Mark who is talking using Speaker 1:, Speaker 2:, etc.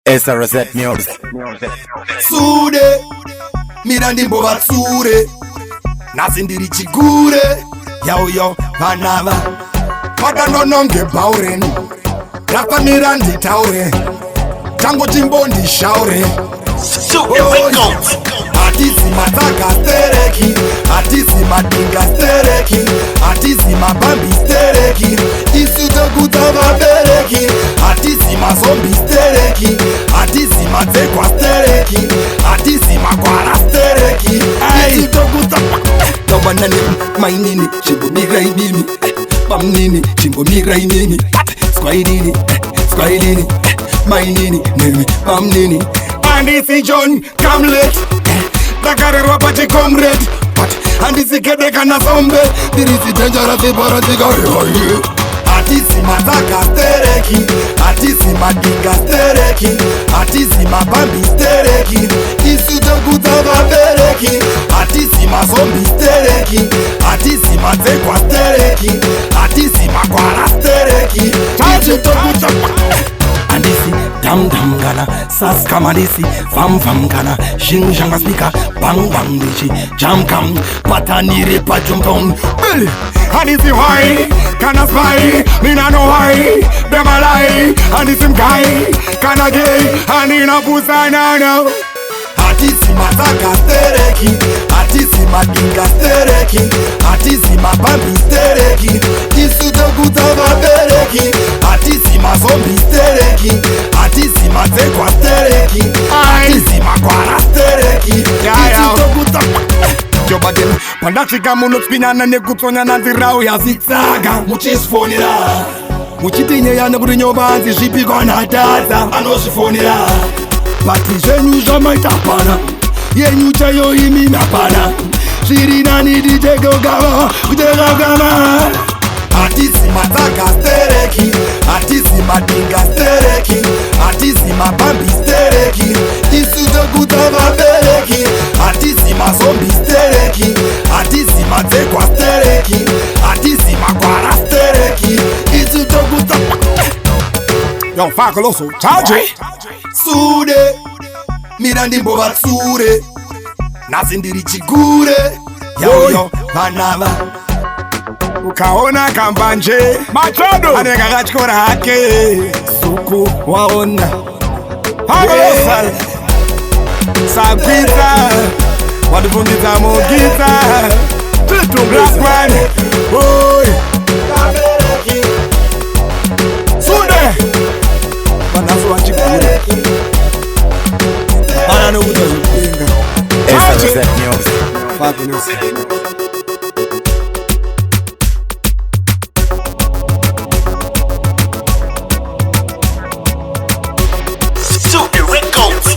Speaker 1: Esa Reset Music.
Speaker 2: Sude, mina ndimbo vatsure nhasi ndiri chigure yauyo vanava vadanononge bhauren rafanira nditaure tango timbondishaure hatizi matagastereki hatizi madingastereki hatizi mabambistereki isu tokuta vabereki hatizi mazombistereki hatizi madzegwastereki hatizi magwarastereki isu tokuta tawanane mainini chimbomira inini pamnini chimbomira inini skwainini skwainini mainini nemi pamnini handisi John Camlet dakarerwa pati comrade but handisi kedeka na zombe dirisi dangerous ibaratika hatisi matagastereki hatisi madingastereki hatisi mabambistereki isu tokuta vabereki hatisi mazombistereki hatisi madzegwastereki hatisi magwarastereki isu tokuta andisi dam dam gana sas kamadisi vam vam gana jing janga speaker bang bang dichi jam kam patanire pa jumpon beli andisi why kana spy mina no why dem alai andisi guy kana gay andina pusana no hatisi matagastereki hatisi madingastereki hatisi mabambistereki isu tokuta vabereki hatisi mazombistereki hatisi madzegwastereki hatisi magwarastereki isu tokuta jobaden pandasvika munotspinana nekutsonyana nzirau yazitsaga muchisfonera muchitinyeya nekuti nyovanzi zvipikwa natadza anozvifonera bati zvenyu zvamaita pana yenyu chayo imi mapana zviri nani ditegogava kutegagama hatisi matagastereki hatisi madingastereki hatisi mabambistereki isu tokuta vabereki hatisi mazombistereki hatisi madzegwastereki hatisi magwarastereki isu tokuta yo fakoloso chaje sude mina ndimbo vatsure nhasi ndiri chigure yauyo vanava ukaona kambanje machodo anenge akatyora hake suku waona pakosal sakwidza wadifundidza mugidza titungrakwane oi sunde vanhaso vachigure vana nokuta zvekudenga
Speaker 1: Esa Reset Music.
Speaker 2: fabulosa
Speaker 3: Super Records.